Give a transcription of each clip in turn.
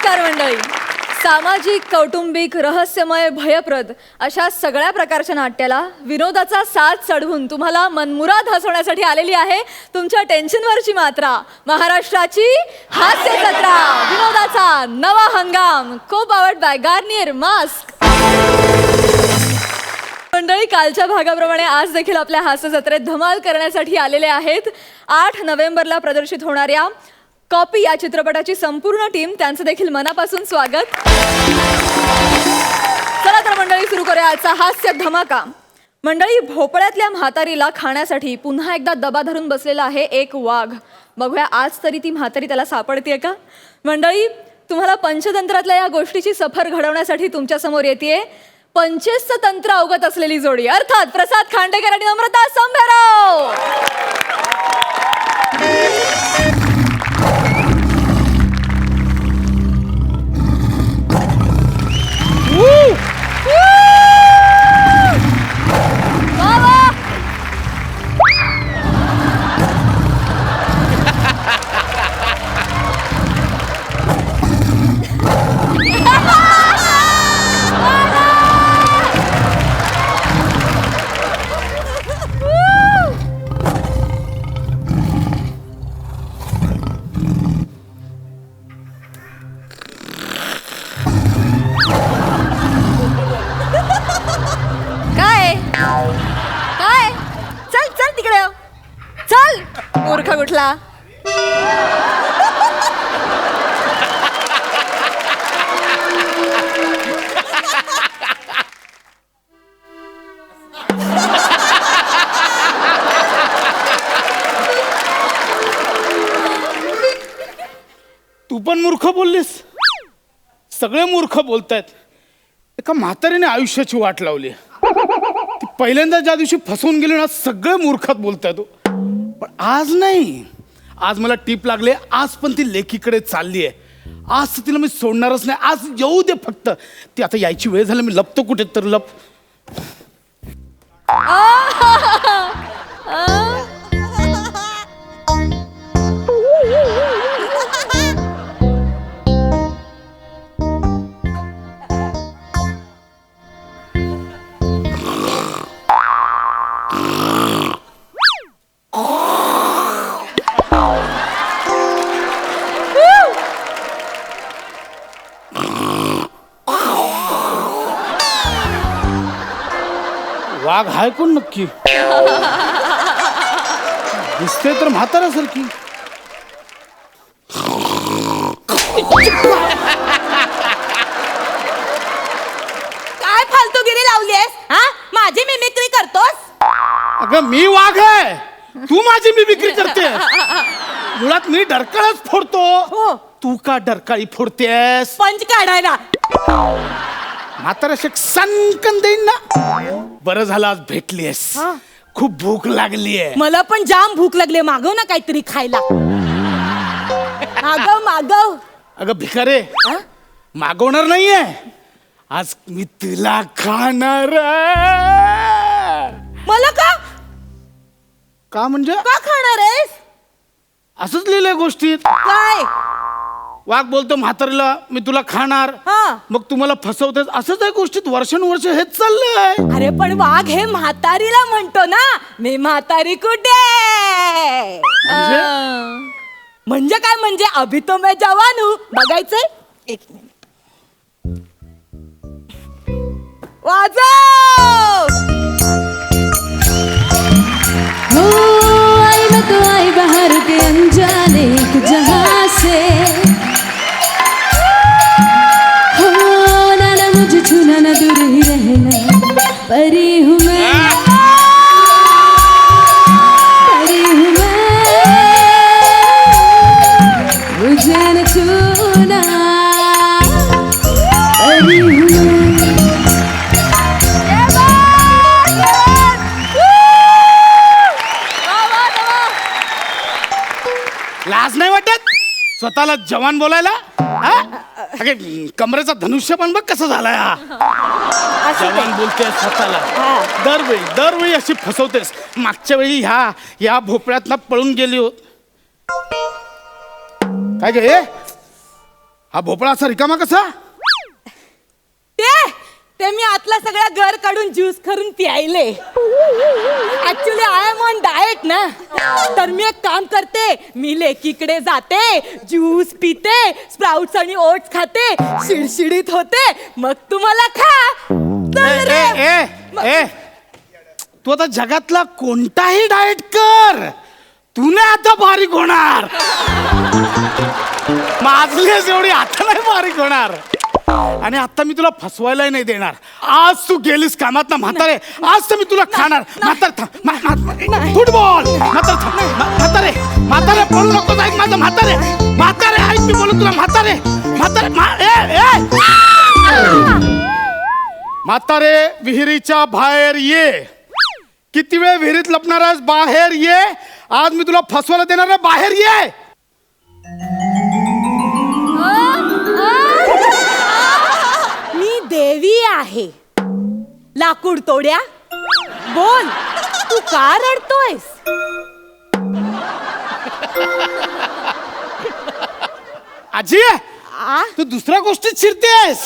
नमस्कार मंडळी. सामाजिक, कौटुंबिक, रहस्यमय, भयप्रद अशा सगळ्या प्रकारच्या नाट्याला विनोदाचा साथ चढवून तुम्हाला मनमुराद हसवण्यासाठी आलेली आहे तुमच्या टेन्शनवरची मात्रा. महाराष्ट्राची हास्य जत्रा, विनोदाचा नवा हंगाम, को पावर्ड बाय गार्नियर मास्क. मंडळी, कालच्या भागाप्रमाणे आज देखील आपल्या हास्य जत्रेत धमाल करण्यासाठी आलेले आहेत 8 नोव्हेंबरला प्रदर्शित होणाऱ्या कॉपी या चित्रपटाची संपूर्ण टीम. त्यांचं देखील मनापासून स्वागत. चला तर मंडळी, सुरू करूया आजचा हास्य धमाका. मंडळी, भोपळ्यातल्या म्हातारीला खाण्यासाठी पुन्हा एकदा दबा धरून बसलेला आहे एक वाघ. बघूया आज तरी ती म्हातारी त्याला सापडते का. मंडळी, तुम्हाला पंचतंत्रातल्या या गोष्टीची सफर घडवण्यासाठी तुमच्या समोर येते पंचेसचं तंत्र अवगत असलेली जोडी, अर्थात प्रसाद खांडेकर आणि नम्रता संभेराव. काय चल चल तिकडे चल, मूर्ख कुठला. तू पण मूर्ख बोललीस. सगळे मूर्ख बोलतायत. एका म्हातारीने आयुष्याची वाट लावली. ती पहिल्यांदा ज्या दिवशी फसवून गेली ना, सगळे मूर्खात बोलतायत. पण आज नाही, आज मला टीप लागले. आज पण ती लेकीकडे चालली आहे. आज तिला मी सोडणारच नाही. आज येऊ दे फक्त. ती आता यायची वेळ झाली. मी लपतो कुठे तर लप. वाघ हाय कोण नक्की. दिसते तर म्हाताऱ्यासारखी. काय फालतूगिरी लावलीस हा. माझी मिमिक्री करतोस. अगं मी वाघ आहे, तू माझी मिमिक्री करते. मुळात मी डरकाळच फोडतो. हो. तू का डरकाळी फोडतेस. पंच काढायला. म्हातारा शेक सनकन देईन ना. बरं झालं आज भेटलीस. खूप भूक लागलीये. मला पण जाम भूक लागली. मागव ना काहीतरी खायला. मागव मागव. अगं भिकारे, मागवणार नाहीये. आज मी तुला खाणार. मला का का म्हणजे का खाणार आहेस. असंच लिहिलंय गोष्टीत. काय वाघ बोलतो म्हातारीला मी तुला खाणार. हा. मग तुम्हाला फसवतेस. असंच आहे गोष्टीत. वर्षानुवर्ष हेच चाललंय. अरे पण वाघ हे म्हातारीला म्हणतो ना. मी म्हातारी कुठे. म्हणजे काय म्हणजे अभी तो मैं जवान हूं. बघायचंय. एक मिनिट वाजव. हो आई मैं तो आई बाहर के अनजाने एक जहां से. हो ना ना मुझे छूना ना दूर ही रहना. परी हूँ मैं, परी हूँ मैं, मुझे न छूना. परी हूँ मैं. लाज नाही वाटत स्वतःला जवान बोलायला. अगे कमरेचा धनुष्य पण बघ कसं झालाय. हा जवान बोलते स्वतःला. दरवेळी अशी फसवतेस. मागच्या वेळी ह्या भोपळ्यात ना पळून गेली हो. काय गे हा भोपळा असा रिकामा कसा? ते मी आतला सगळा घर काढून ज्यूस करून प्यायले. Actually I am on diet ना, तर मी एक काम करते, मी लेकीकडे जाते, ज्यूस पिते, स्प्राउट्स आणि ओट्स खाते, शिडशिडीत होते, मग तुम्हाला खा. चल रे. ए तू आता जगातला कोणताही डाएट कर, तू नाही आता बारीक होणार. माझलीच एवढी आता नाही बारीक होणार. आणि आता मी तुला फसवायलाही नाही देणार. आज तू गेलीस कामात ना म्हातारे, आज तर मी तुला खाणार. म्हातारे फुटबॉल म्हातारे म्हातारे बोलू नको. ऐक माझं म्हातारे, म्हातारे ऐक मी बोलू तुला. म्हातारे म्हातारे विहिरीच्या बाहेर ये. किती वेळ विहिरीत लपणार आहेस? बाहेर ये. आज मी तुला फसवायला देणार आहे. बाहेर ये. मी देवी आहे. लाकूड तोड्या, बोल, तू का रडतोयस? आजी तू दुसऱ्या गोष्टीत शिरतेस.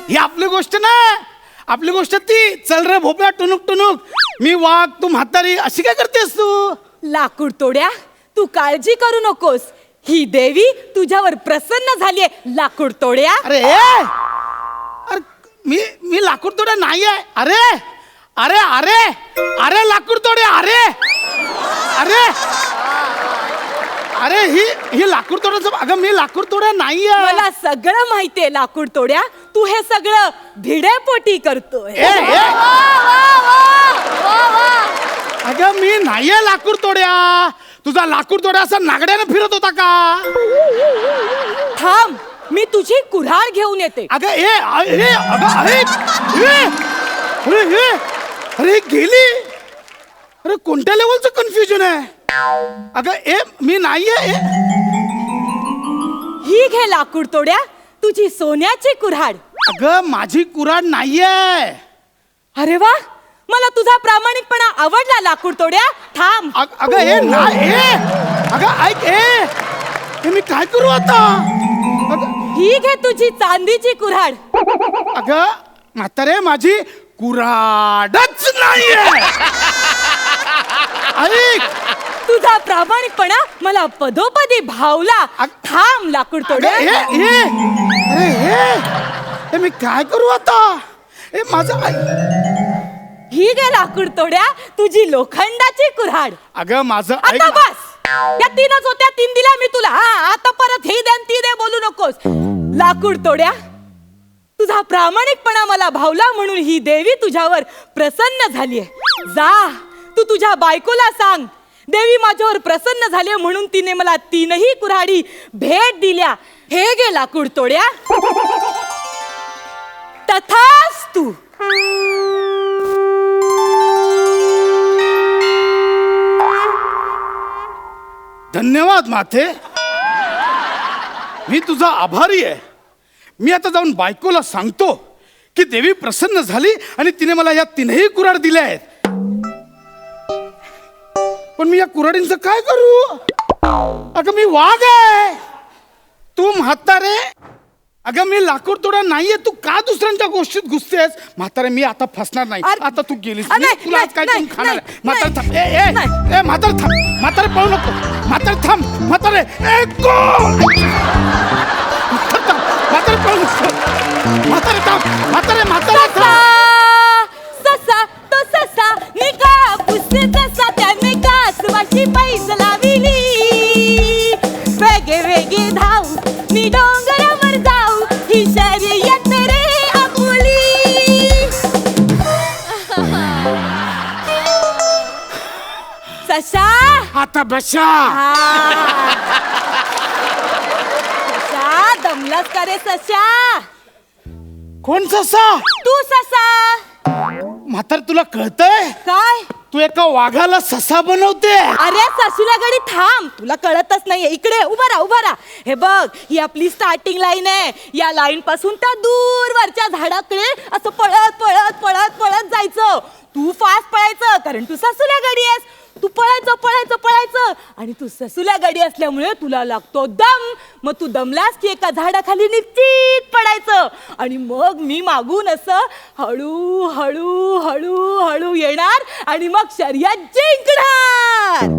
ही आपली गोष्ट ना, आपली गोष्ट ती. चल रे भोपळा टुनुक टुनुक. मी वाघ, तू म्हातारी, अशी काय करतेस तू? लाकूड तोड्या, तू काळजी करू नकोस, ही देवी तुझ्यावर प्रसन्न झालीये. लाकूड तोड्या. अरे अरे मी लाकूड तोड्या नाही आहे. अरे अरे अरे अरे लाकूड तोड्या. अरे अरे अरे ही लाकूड तोड्याचं. अगं मी लाकूड तोड्या नाही आहे. मला सगळं माहितीये लाकूड तोड्या, तू हे सगळं भिडेपोटी करतोय. अगं मी नाहीये लाकूड तोड्या. तुझा लाकूड तोड्या असा नागड्याने फिरत होता का? थांब, मी तुझी कुऱ्हाड घेऊन येते. अगं अरे गेली. अरे कोणत्या लेवलचं कन्फ्युजन आहे? अगं मी नाहीये. ही घे लाकूड तोड्या, तुझी सोन्याची कुऱ्हाड. अगं माझी कुऱ्हाड नाहीये. अरे वा, मला तुझा प्रामाणिकपणा आवडला लाकूड तोड्या. थांब. अगं नाही. अगं ऐक. हे मी काय करू आता? ही घे तुझी चांदीची कुऱ्हाड. अगं म्हातारे माझी कुऱ्हाडच नाहीये. ऐक, तुझा प्रामाणिकपणा मला पदोपदी भावला. थांब लाकूड तोड्या. अरे हे मी काय करू आता? हे माझं. ही घे लाकूड तोड्या, तुझी लोखंडाची कुऱ्हाड. अगं माझं ऐक. आता बस, या तीनच होत्या, तीन दिल्या मी तुला. आता परत ही दे ती दे बोलू नकोस. लाकूड तोड्या, तुझा प्रामाणिकपणा मला भावला म्हणून ही देवी तुझ्यावर प्रसन्न झालीये. जा, तू तुझ्या बायकोला सांग, देवी माझ्यावर प्रसन्न झाली म्हणून तिने मला तीनही कुऱ्हाडी भेट दिल्या. हे गे लाकूड तोड्या. तथास्तु. धन्यवाद माते, मी तुझा आभारी आहे. मी आता जाऊन बायकोला सांगतो की देवी प्रसन्न झाली आणि तिने मला या तीनही कुऱ्हाड दिल्या आहेत. पण मी या कुऱ्हाडींचं काय करू? अगं मी वाघ आहे, तू म्हातारे. अगं मी लाकूड तोडा नाहीये, तू का दुसऱ्यांच्या गोष्टीत घुसतेस? म्हातारे मी आता फसणार नाही. आता तू गेलीस, मी तुला आज काय करून खाणार आहे. म्हातारे थांब. ए म्हातारे थांब. म्हातारे पळू नको. म्हातारे थांब. म्हातारे म्हातारे पळू नको. म्हातारे थांब. म्हातारे ससा तो ससा निका पुसते जसा त्याने कासवाची पैस लाविली. वेगे वेगे धाव मी डोंगरावर जाऊ, ही शर्यत रे आपुली. ससा आता बशा. ससा दमलास का रे ससा? कोण ससा? तू ससा. म्हातारे तुला कळतंय? काय? तू एका वाघाला ससा बनवते. अरे सासूला गडी थांब, तुला कळतच नाहीये. इकडे उभा राहा. हे बघ, ही आपली स्टार्टिंग लाईन आहे. या लाईन पासून त्या दूरवरच्या झाडाकडे असं पळत पळत पळत पळत जायचं. तू फास्ट पळायचं कारण तू सासूला गडी आहेस. तू पळायचं पळायचं पळायचं आणि तू ससुल्या गाडी असल्यामुळे तुला लागतो दम. मग तू दमलास की एका झाडाखाली निश्चित पडायचं आणि मग मी मागून असं हळू हळू हळू हळू येणार आणि मग शर्यत जिंकणार.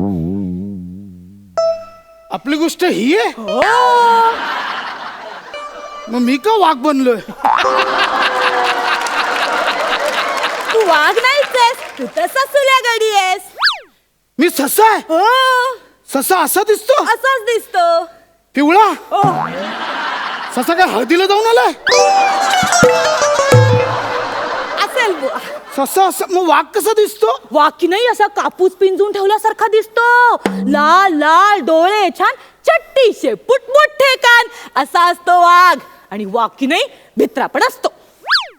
आपली गोष्ट ही आहे. हो मग मी का वाघ बनलोय? तू वाघ नाहीच आहेस, तू तर ससुल्या गाडी आहेस. मी ससा आहे. हो ससा असा दिसतो? असाच दिसतो. पिवळा? हो ससा काय हळदीला जाऊन आलाय? असेल बुवा. ससा असा मग वाघ कसा दिसतो? वाकी नाही असा कापूस पिंजून ठेवल्यासारखा दिसतो. लाल लाल डोळे, छान चट्टी शेपूट, मोठे कान, असा असतो वाघ. आणि वाकी नाही भित्रा पण असतो.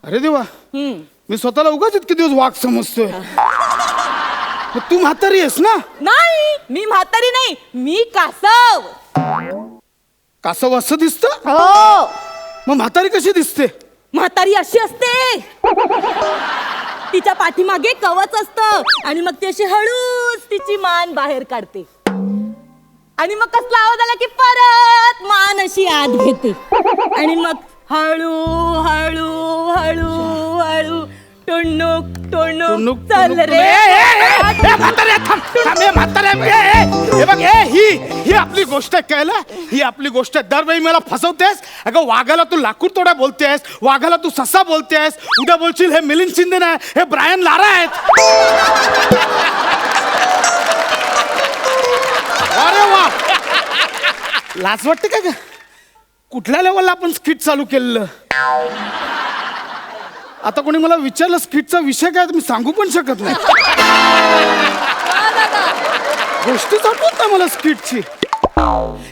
अरे देवा, मी स्वतःला उगाच इतके दिवस वाघ समजतोय. मग तू म्हातारी आहेस ना? नाही मी म्हातारी नाही, मी कासव. कासव असं दिसतं? हो मग म्हातारी कशी दिसते? म्हातारी अशी असते. तिच्या पाठीमागे कवच असतं आणि मग ती अशी हळूच तिची मान बाहेर काढते आणि मग कसला आवाज आला की परत मान अशी आत घेते आणि मग हळू हळू हळू हळू टुणूक टुणूक चल रे. हे बघ, ही आपली गोष्ट आहे. कळलं? ही आपली गोष्ट आहे. दरवेळी मला फसवतेस. अगं वाघाला तू लाकूड तोडा बोलतेस, वाघाला तू ससा बोलतेस, उद्या बोलशील हे मिलिंद शिंदे नाही, हे ब्रायन लारा आहेत. अरे वा, लाज वाटते का ग? कुठल्या लेवलला आपण स्किट चालू केलेलं? आता कोणी मला विचारलं स्किटचा विषय काय, तर मी सांगू पण शकत नाही. गोष्टीच आठवत नाही मला स्किटची.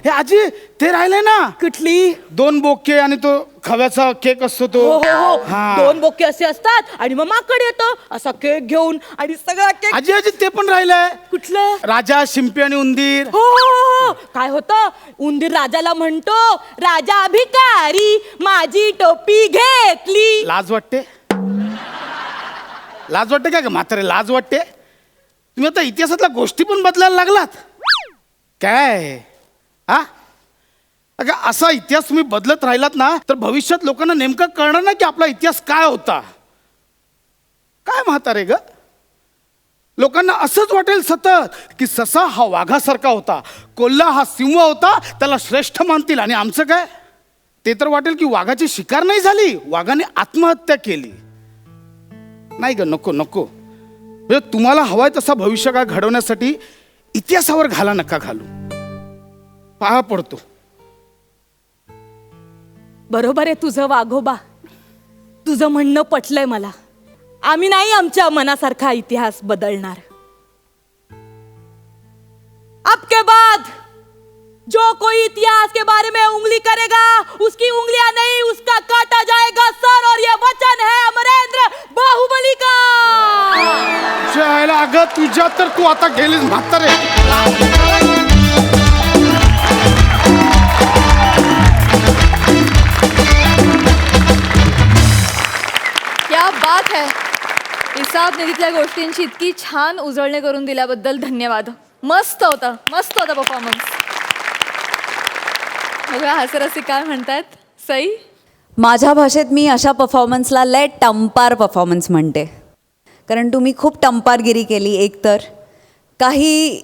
हे आजी ते राहिले ना, कुठली? 2 बोके आणि तो खव्याचा केक असतो तो. हो हो हो हा. 2 बोके असे असतात आणि मग माकड येतो असा केक घेऊन आणि सगळा केक. आजी आजी ते पण राहिलंय. कुठलं? राजा, शिंपी आणि उंदीर. हो हो हो काय होतं? उंदीर राजाला म्हणतो, राजा भिकारी माझी टोपी घेतली. लाज वाटते? लाज वाटते का ग म्हातारे? लाज वाटते? तुम्ही आता इतिहासातल्या गोष्टी पण बदलायला लागलात काय? हा, अगं असा इतिहास तुम्ही बदलत राहिलात ना, तर भविष्यात लोकांना नेमकं कळणार ना की आपला इतिहास काय होता. काय म्हातारे ग? लोकांना असंच वाटेल सतत की ससा हा वाघासारखा होता, कोल्हा हा सिंह होता, त्याला श्रेष्ठ मानतील. आणि आमचं काय? ते तर वाटेल की वाघाची शिकार नाही झाली, वाघाने आत्महत्या केली. नाही ग, नको नको. म्हणजे तुम्हाला हवाय तसा भविष्यकाळ घडवण्यासाठी इतिहासावर घाला नका घालू. पाया पडतो. बरोबर आहे तुझं वाघोबा, तुझं म्हणणं पटलंय मला. आम्ही नाही आमच्या मनासारखा इतिहास बदलणार. अब के बाद जो कोई इतिहास के बारे में उंगली करेगा उसकी उंगलियां नहीं उसका काटा जाएगा सर. और ये वचन है अमरेंद्र बाहुबली का. जायला अगं तुझ्या तर तू आता गेलीस म्हातारे. क्या बात है. इसाब निधीतल्या गोष्टींची इतकी छान उजळणी करून दिल्याबद्दल धन्यवाद. मस्त होता परफॉर्मन्स. बघा हास्यरसिक काय म्हणतात. सई, माझ्या भाषेत मी अशा परफॉर्मन्सला लय टंपार परफॉर्मन्स म्हणते. कारण तुम्ही खूप टंपारगिरी केली. एकतर काही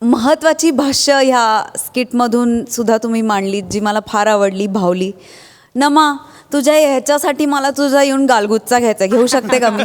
महत्त्वाची भाष्य ह्या स्किटमधून सुद्धा तुम्ही मांडलीत, जी मला फार आवडली, भावली. नमा, तुझ्या ह्याच्यासाठी मला तुझा येऊन गालगुच्चा घ्यायचा, घेऊ शकते का मी?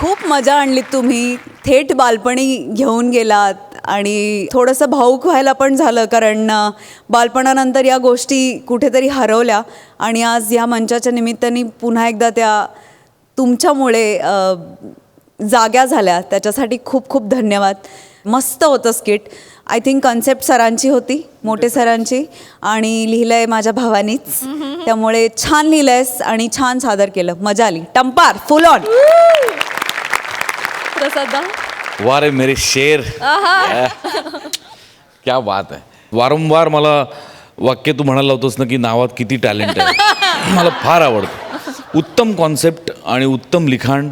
खूप मजा आणलीत तुम्ही. थेट बालपणी घेऊन गेलात आणि थोडंसं भावूक व्हायला पण झालं, कारण बालपणानंतर या गोष्टी कुठेतरी हरवल्या आणि आज या मंचाच्या निमित्ताने पुन्हा एकदा त्या तुमच्यामुळे जाग्या झाल्या. त्याच्यासाठी खूप खूप धन्यवाद. मस्त होतं स्किट. आय थिंक कन्सेप्ट सरांची होती, मोठे सरांची, आणि लिहिलंय माझ्या भावानीच. त्यामुळे छान लिहिलंयस आणि छान सादर केलं, मजा आली. टंपार फुल ऑन. प्रसादा वाह रे मेरे शेर. क्या बात आहे. वारंवार मला वाक्य तू म्हणायला होतोस ना की नावात किती टॅलेंट आहे. मला फार आवडतं. उत्तम कॉन्सेप्ट आणि उत्तम लिखाण.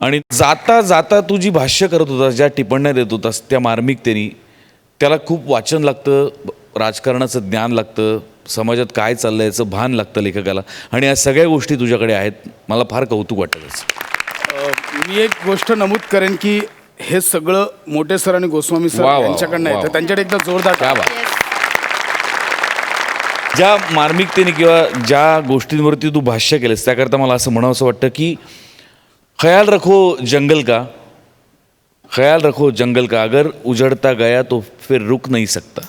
आणि जाता जाता तू जी भाष्य करत होतास, ज्या टिप्पण्या देत होतास त्या मार्मिकतेने, त्याला खूप वाचन लागतं, राजकारणाचं ज्ञान लागतं, समाजात काय चाललं याचं भान लागतं लेखकाला. आणि या सगळ्या गोष्टी तुझ्याकडे आहेत. मला फार कौतुक वाटतं. मी एक गोष्ट नमूद करेन की हे सगळं मोठे सर आणि गोस्वामी सर वा वा यांच्याकडनं वा येतं. वा. त्यांच्याकडे एकदा जोरदार क्या बात. ज्या मार्मिकतेने किंवा ज्या गोष्टींवरती तू भाष्य केलंस त्याकरता मला असं म्हणावं असं वाटतं की ख्याल रखो जंगल का, ख्याल रखो जंगल का, अगर उजड़ता गया तो फिर रुक नहीं सकता.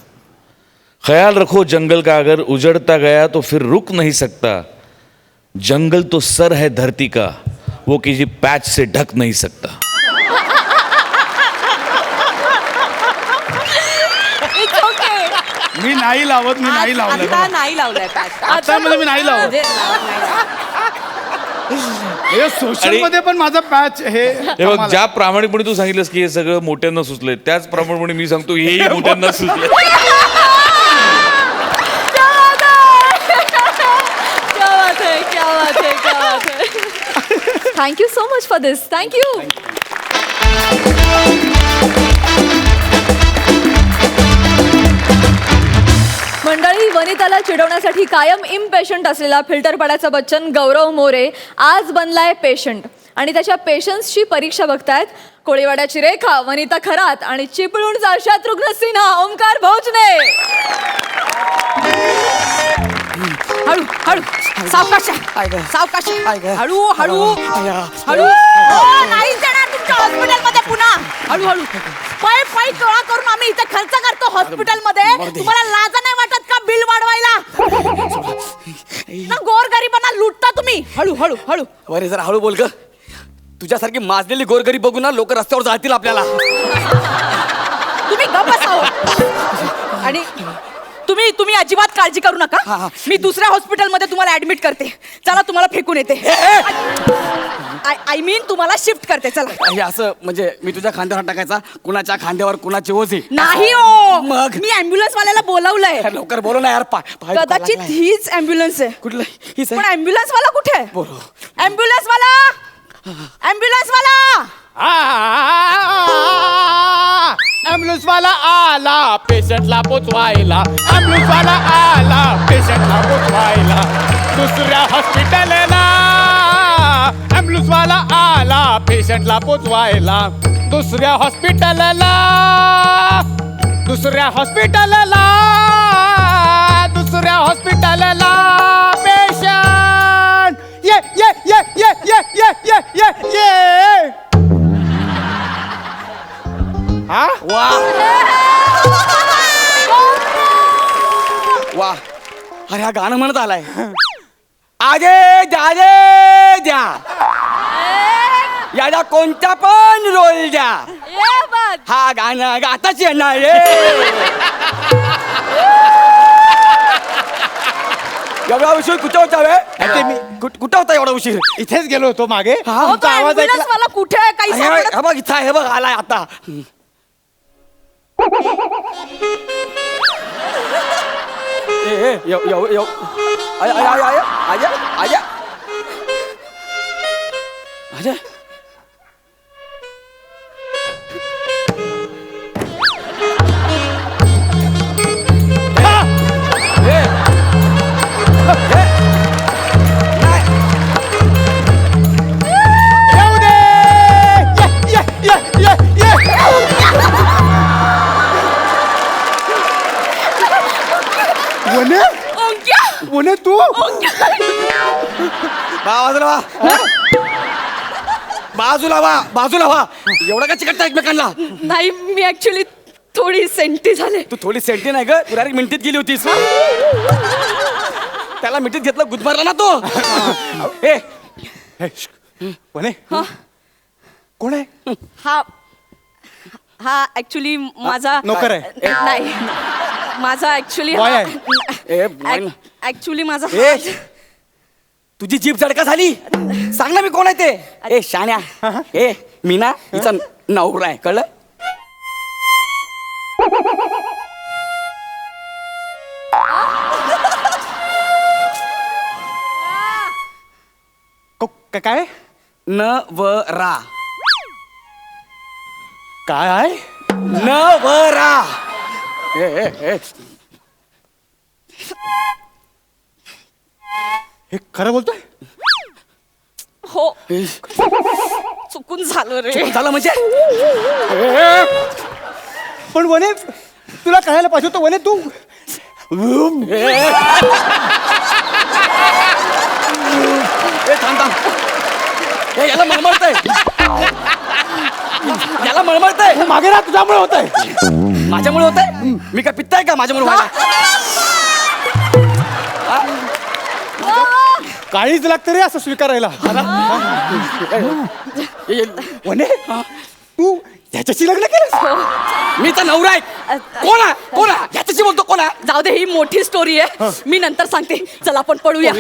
ख्याल रखो जंगल का, अगर उजड़ता गया तो फिर रुक नहीं सकता. जंगल तो सर है धरती का, वो किसी पैच से ढक नहीं सकता. It's okay. मी नाही लावत, मी नाही लावलं. आता नाही लावलाय patch. आता म्हणजे मी नाही लावत. म्हणजे हे सोशल मध्ये पण माझा पॅच हे हे बघ, ज्या प्रामाणिकपणे तू सांगितलंस की हे सगळं मोठ्यांना सुचलंय, त्याच प्रामाणिकपणे मी सांगतो हेही मोठ्यांना सुचलंय. क्या बात है, क्या बात है, क्या बात है. Thank you so much for this. Thank you. मंडळी, वनिताला चिडवण्यासाठी कायम इम्पेशंट असलेला फिल्टर पाड्याचा बच्चन गौरव मोरे आज बनलाय पेशंट. आणि त्याच्या पेशन्सची परीक्षा बघतायत कोळीवाड्याची रेखा, वनिता खरात आणि चिपळूणचा शत्रुघ्न सिन्हा, ओमकार भोजने. हळू हळू सावकाश सावकाश हळू हळू हळू. हो, नाही जाणार तुमच्या हॉस्पिटलमध्ये पुन्हा. हळू हळू पाय पाय गोळा करून आम्ही इथे खर्च करतो हॉस्पिटलमध्ये. तुम्हाला लाज नाही वाटत का बिल वाढवायला? ना गोरगरिबांना लुटता तुम्ही. हळू हळू हळू. अरे जरा हळू बोल ग. तुझ्यासारखी माजलेली गोरगरीब बघून ना लोक रस्त्यावर जातील आपल्याला. तुम्ही गप्प बसाव. आणि तुम्ही अजिबात काळजी करू नका. मी दुसऱ्या हॉस्पिटलमध्ये तुम्हाला ऍडमिट करते. चला, तुम्हाला फेकून येते. आय मीन तुम्हाला शिफ्ट करते. चला. हे असं म्हणजे मी तुझ्या खांद्यावर हात टाकायचा, कुणाच्या खांद्यावर कुणाची ओझी? नाही हो, मग? मी ऍम्ब्युलन्स वाल्याला बोलावलंय. लवकर बोलो ना यार. कदाचित हीच ऍम्ब्युलन्स आहे. कुठलं हीच पण आहे? ऍम्ब्युलन्स वाला कुठे आहे? बोलो. ऍम्ब्युलन्स वाला, ऍम्ब्युलन्स वाला. ॲम्ब्युलन्स वाला आला पेशंटला पोचवायला. ॲम्ब्युलन्स वाला आला पेशंटला पोचवायला दुसऱ्या हॉस्पिटलला. ॲम्ब्युलन्स वाला आला पेशंटला पोचवायला दुसऱ्या हॉस्पिटलला. दुसऱ्या हॉस्पिटलला, दुसऱ्या हॉस्पिटलला पेशंट. ये ये ये ये ये ये ये ये ये. हा वा वा. अरे हा गाणं म्हणत आलाय. आजे जाजे द्या, याला कोणता पण रोल द्या. ये बात. हा गाणं आताच येणार रे. एवढा उशीर कुठं होता वे? ते मी कुठं होता एवढा उशीर? इथेच गेलो होतो मागे. हा, हो, तो तुमचा आवाज ऍम्ब्युलन्स ऐकला. वाला कुठे आहे? काही अरे, सापडत हे बघ इथं आहे, हे बघ आलाय आता. येऊ दे. ये, ये, ये, ये, ये. वने वने तू बाजूला वा, बाजूला वा, बाजूला वा. एवढा का चिकटता एकमेकांना? नाही, मी ऍक्च्युली थोडी सेंटी झाले. तू थोडी सेंटी नाही ग, तू डायरेक्ट मिनिटीत गेली होतीस. त्याला मिनिटीत घेतलं, गुदमारला ना तो. ए वने कोण आहे? हा हा ऍक्च्युली माझा नोकर आहे. नाही माझा ऍक्च्युली Boy आहे. ए, boy ना. ऍक्च्युली माझा ए तुझी जीभ जडका झाली सांग ना मी कोण आहे ते ए शाण्या ए मी ना हिचा नवरा आहे कळलं काय नवरा काय आहे नवरा ए ए ए हे खरं बोलतोय हो चुकून झालं रे झालं म्हणजे पण वने तुला कळायला पाहिजे होतं वने तू ए थांब थांब ए याला मळमळतंय याला मळमळतंय मागे ना तुझ्यामुळे होत आहे माझ्यामुळे होत आहे मी काय पित्ताय का माझ्यामुळे व्हायला काळीच लागते रे असं स्वीकारायला वने तू ह्याच्याशी लग्न केलं मी तर नवरा आहे कोणा कोणा याच्याशी बोलतो कोणा जाऊ दे ही मोठी स्टोरी आहे मी नंतर सांगते चला आपण पळूया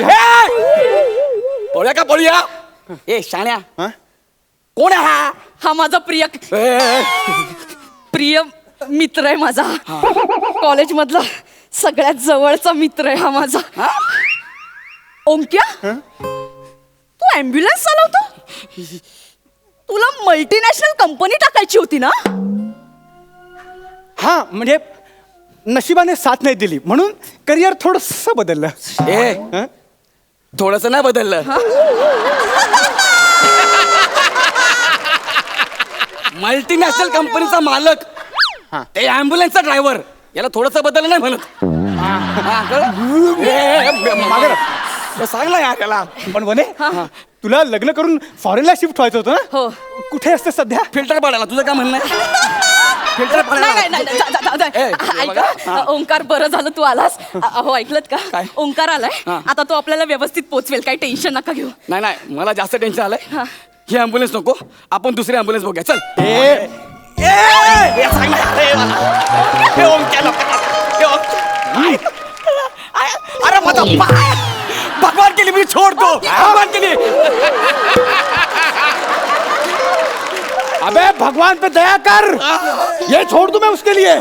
पळूया का पळूया ए शाण्या हा? कोण आहे हा हा माझा प्रिय प्रिय मित्र आहे माझा कॉलेज मधला सगळ्यात जवळचा मित्र आहे हा माझा ओंक्या तू ऍम्ब्युलन्स चालवतो तुला मल्टीनॅशनल कंपनी टाकायची होती ना हा म्हणजे नशिबाने साथ नाही दिली म्हणून करिअर थोडस बदललं ए हं? थोडस नाही बदललं मल्टीनॅशनल कंपनीचा मालक ते अँब्युलन्सचा ड्रायव्हर याला थोडस बदललं नाही म्हणत हा, कळलं? मागे राह. ए, सांग ना यार याला पण वने तुला लग्न करून फॉरेनला शिफ्ट व्हायचं होतं ना हो कुठे असते सध्या फिल्टर पाडायला तुझं काय म्हणणं आहे फिल्टर नाही नाही, नाही पाडायला जा- जा- जा- ए, जा. बघा. ऐका ओंकार बरं झालं तू आलास हो ऐकलत का काय? ओंकार आलाय हा. आता तो आपल्याला व्यवस्थित पोचवेल काही टेन्शन नका घेऊ नाही नाही मला जास्त टेन्शन आलंय ही अँब्युलन्स नको आपण दुसरी अँब्युलन्स बघूया चल ए ए, सांग ना. ए, मला- ए, ओंक्या नको. ए, ओंक्या. अरे माझा पाय भगवान के लिए मी छोड़तो भगवान के लिए अबे भगवान पे दया कर ये छोड़ दूं मैं उसके लिए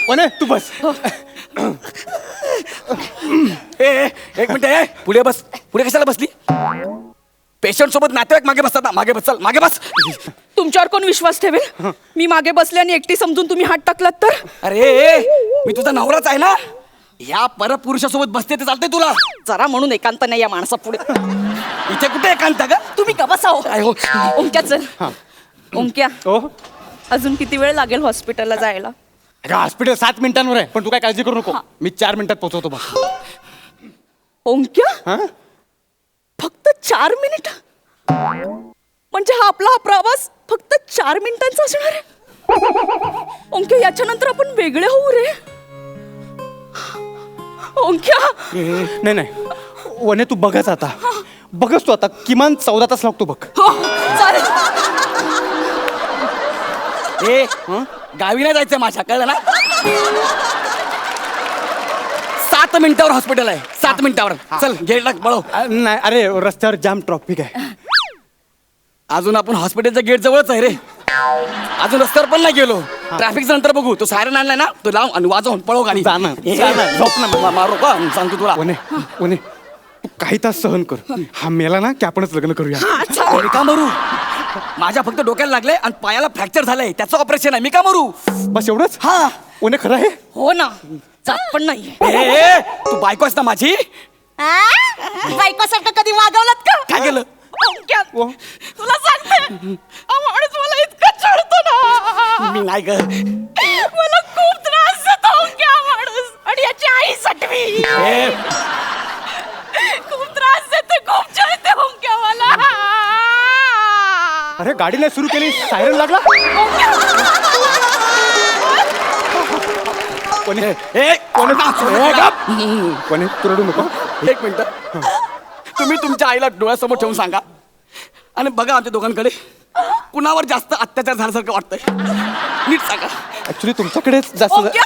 वने तू बस ए ए, एक मिनिट ए पुढे बस पुढे कशाला बसली पेशंट सोबत नातेवाईक मागे बसतात ना मागे बस चल मागे बस तुमच्यावर कोण विश्वास ठेवेल मी मागे बसले आणि एकटी समजून तुम्ही हात टाकलात तर अरे ए, मी तुझा नवराच आहे ना या परपुरुषासोबत बसते ते चालतंय तुला जरा म्हणून एकांत नाही या माणसा पुढे इथे कुठे एकांत का तुम्ही का बसाव काय हो? ओंक्या चल ओंक्या ओ अजून किती वेळ लागेल हॉस्पिटलला जायला अगं हॉस्पिटल 7 मिनिटांवर आहे पण तू काय काळजी करू नको मी 4 मिनिटात पोहोचवतो बघ ओंक्या हा फक्त 4 मिनिट म्हणजे हा आपला हा प्रवास फक्त 4 मिनिटांचा असणार आहे ओंक्या याच्यानंतर आपण वेगळे होऊ रे ओंक्या नाही नाही वने तू बघच आता बघच तू आता किमान 14 तास लागतो बघ हो, चालेल ए गावी नाही जायचं माझ्या कळलं ना 7 मिनिटावर हॉस्पिटल आहे 7 मिनिटावर चल गेट लाग बळव नाही अरे रस्त्यावर जाम ट्रॉफिक आहे अजून आपण हॉस्पिटलच्या गेट जवळच आहे रे अजून रस्त्यावर पण नाही गेलो ट्रॅफिक नंतर बघू तो सायरन आणलाय ना तो लाव आणि वाजवून पळव गाडी जा ना, ए, जा ना, झोप ना. मारू का सांगतो तुला वने वने तू काही तास सहन कर हा मेला ना की आपणच लग्न करूया मी का मरू माझ्या फक्त डोक्याला लागले आणि पायाला फ्रॅक्चर झालंय त्याचं ऑपरेशन आहे मी का मरू बस एवढंच हा वने खरं आहे हो ना जात पण नाही ए, तू बायको आहेस ना माझी बायकोसारखं कधी वागवलात का काय केलं ओंक्या, तुला सांगते हा माणूस मला इतका चढतो ना मी नाही ग मला खूप त्रास देतो ओंक्या हा माणूस आणि याची आई सटवी ए, खूप त्रास देते खूप चढते ओंक्या मला अरे गाडी नाही सुरू केली सायरन लागला कोणी ए, कोणी नाचवलं तुला? कोणी तू रडू नको एक मिनिट तुम्ही तुमच्या आईला डोळ्यासमोर ठेवून सांगा आणि बघा आमच्या दोघांकडे कुणावर जास्त अत्याचार झाल्यासारखं वाटतंय? नीट सांगा. ऍक्च्युली तुमच्याकडेच जास्त ओंक्या?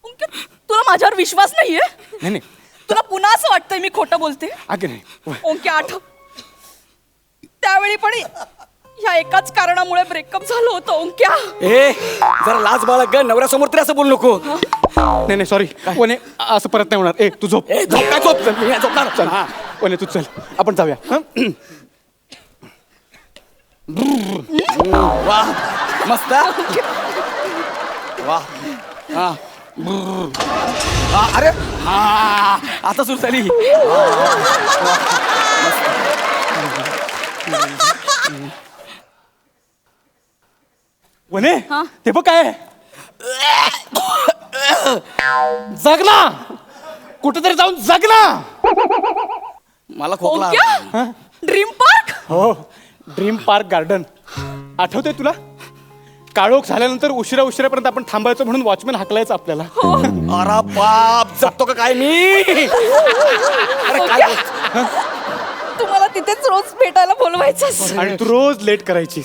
ओंक्या, तुला माझ्यावर विश्वास नाहीये? नाही नाही तुला पुन्हा असं वाटतंय मी खोटं बोलते? अगे नाही ओंक्या आठव, त्यावेळी पण ह्या एकाच कारणामुळे ब्रेकअप झालं होतं. ओंक्या ए जरा लाज बाळग ग, नवऱ्यासमोर तरी असं बोलू नको. नाही नाही सॉरी वने असं परत नाही होणार. ए तू झोप. ए झोप काय झोप, मी नाही झोपणार. चल वने तू चल आपण जाऊया हं? वा मस्त. वा हा हा, अरे हा आता सुरू झाली. वने ते बघ काय जग ना कुठेतरी जाऊन जग ना. मला खोकला. ओंक्या ड्रीम पार्क. हो ड्रीम पार्क गार्डन आठवतंय तुला? काळोख झाल्यानंतर उशिरापर्यंत आपण थांबायचो म्हणून वॉचमॅन हाकलायचं आपल्याला. अरे बाप, जगतो का काय मी? अरे काय तुम्हाला तिथेच रोज भेटायला बोलवायचं. आणि तू रोज लेट करायची.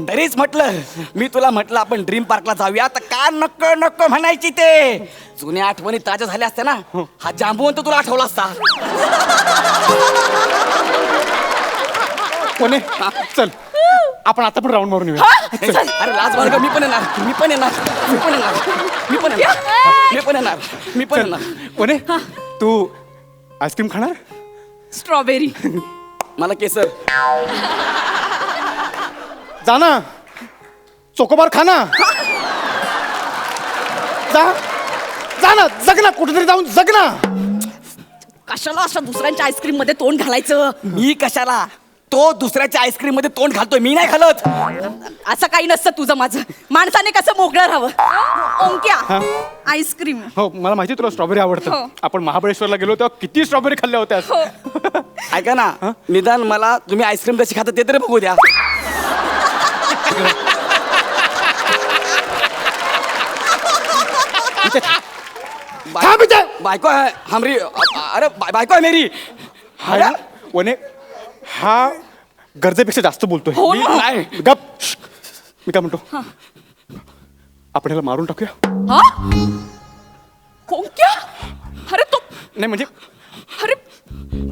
तरीच म्हटलं, मी तुला म्हटलं आपण ड्रीम पार्कला जाऊया, तर का नको नको म्हणायची ते. जुन्या आठवणी ताज्या झाल्या असत्या ना, हा जांबूवंत तुला आठवला असता. कोणे चल आपण आता पण राऊंड मारून येऊया. चल, अरे लाज बाळग, मी पण येणार, मी पण येणार, मी पण येणार, मी पण येणार, मी पण येणार, मी पण येणार. कोणे तू आईस्क्रीम खाणार? स्ट्रॉबेरी. मला केसर. जा ना चोकोबार खा ना. जा ना जग ना कुठेतरी जाऊन जग ना. कशाला अशा दुसऱ्यांच्या आईस्क्रीम मध्ये तोंड घालायचं? मी कशाला? तो दुसऱ्याच्या आईस्क्रीम मध्ये तोंड घालतोय, मी नाही घालत. असं काही नसतं तुझं माझं. माणसाने कसं मोकळं राहावं. ओंक्या आईस्क्रीम. हो मला माहिती तुला स्ट्रॉबेरी आवडतं. हो. आपण महाबळेश्वरला गेलो तेव्हा किती स्ट्रॉबेरी खाल्ल्या होत्या. ऐका ना, निदान मला तुम्ही आईस्क्रीम कशी खाता ते तरी बघू द्या. थांब इथे. बायको आहे हमरी. अरे बायको आहे मेरी. हा ना, वने हा गरजेपेक्षा जास्त बोलतोय. हो मी ना. नाही. गप श्श. मी काय म्हणतो आपण ह्याला मारून टाकूया. हा? ओंक्या अरे तू, नाही म्हणजे अरे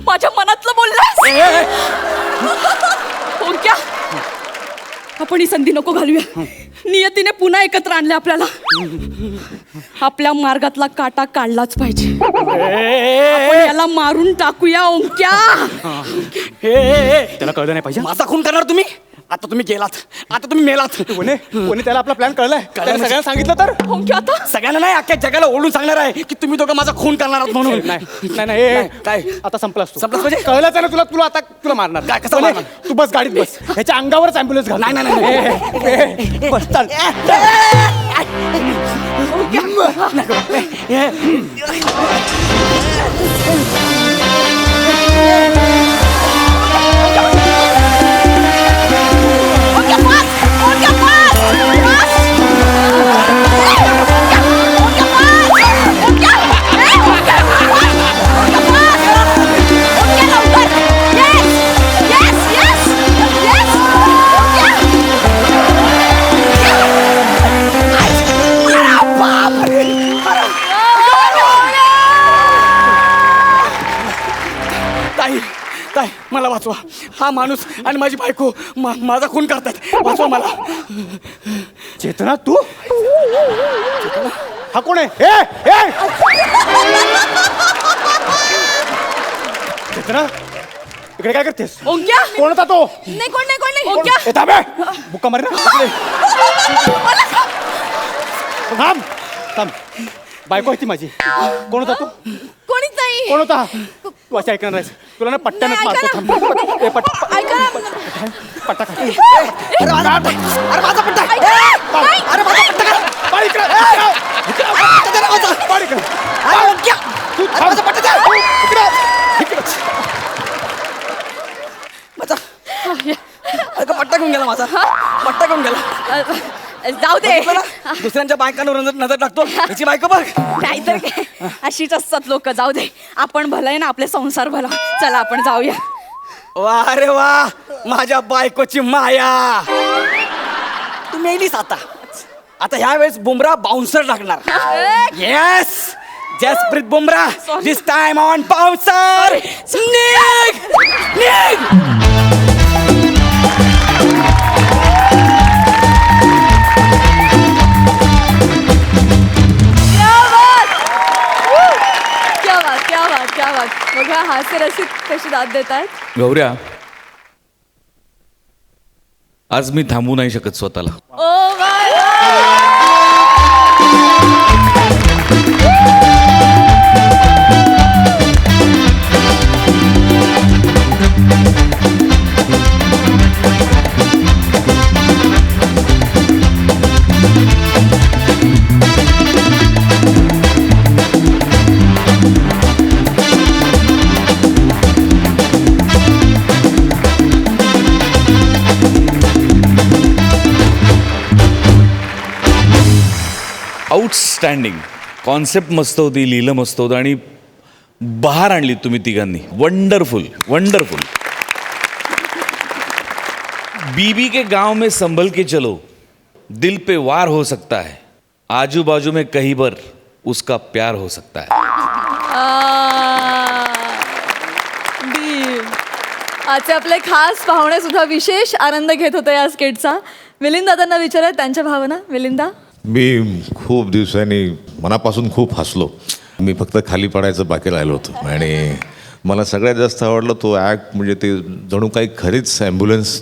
माझ्या मनातलं बोललास. ओंक्या आपण ही संधी नको घालूया. नियतीने पुन्हा एकत्र आणले आपल्याला. आपल्या मार्गातला काटा काढलाच पाहिजे. आपण याला मारून टाकूया. ओंक्या त्याला कळलं नाही पाहिजे. माझा खून करणार तुम्ही? आता तुम्ही गेलात, आता तुम्ही मेलात. वने त्याला आपला प्लॅन कळलाय. त्याला म्हणजे? सगळ्यांना सांगितलं तर ओंक्या आता सगळ्यांना नाही, अख्ख्या जगाला ओढून सांगणार आहे की तुम्ही दोघं माझा खून करणार आहात म्हणून. नाही नाही नाही ए, काय? आता संपलास तू. संपलास म्हणजे? कळलंच आहे ना तुला. आता तुला मारणार. काय, कसं वने, मारणार? तू बस गाडीत बस. ह्याच्या अंगावरच ऍम्ब्युलन्स घाल. नाही, नाही, नाही. बस चल. ताई ताई मला वाचवा. हा माणूस आणि माझी बायको माझा खून करतात. वाचवा मला. चेतना तू हा कोण आहे? ए, ए! चेतना इकडे काय करतेस? ओंक्या कोण होता तो? नाही कोण नाही कोण नाही. ओंक्या ए, थांब ए. बुक्का मार ना. थांब थांब. बायको आहे ती माझी. कोण होता तू? कोणीच नाही. कोण होता? तू अशी ऐकणार नाहीस. तुला ना पट्ट्यानंच नाही, मारतो. ऐका थांब. ए, ऐका ना. पट्टा खा. अरे माझा पट्टा. अरे माझा पट्टा का? पाड इकडे. पट्टा दे ना माझा. पाड इकडे. अरे ओंक्या. तू अरे माझा पट्टा दे. इकडे. इकडे. माझा अरे पट्टा घेऊन गेला माझा. पट्टा घेऊन गेला. जाऊ दे. बघितलं ना? दुसऱ्यांच्या बायकांवर नजर टाकतो. याची बायको बघ. नाहीतर काय, अशीच असतात लोक. जाऊ दे, आपण भलं आहे ना, आपले संसार भला. चला आपण जाऊया. वा रे वा, माझ्या बायकोची माया. तू मेलीस आता. आता ह्या वेळेस बुमरा बाउन्सर लागणार. Yes, Jasprit Bumrah this time on bouncer. निघ निघ. क्या बात. बघा हास्य रसिक कशी दाद देत आहेत. गौऱ्या, आज मी थांबू नाही शकत स्वतःला. Oh my outstanding. कॉन्सेप्ट मस्त होती, लिहिलं मस्त होतं आणि बहार आणली तुम्ही तिघांनी. Wonderful wonderful. बीबी के गांव में संभल के चलो, दिल पे वार हो सकता है, आजू बाजू में कहीं पर उसका प्यार हो सकता है. आजचे आपले खास पाहुणे सुद्धा विशेष आनंद घेत होते या स्किटचा. मिलिंद दादांना विचारत त्यांच्या भावना. मिलिंदा. मी खूप दिवसांनी मनापासून खूप हसलो. मी फक्त खाली पडायचं बाकी राहिलो होतो आणि मला सगळ्यात जास्त आवडलं तो ॲक्ट. म्हणजे ते जणू काही खरीच ॲम्ब्युलन्स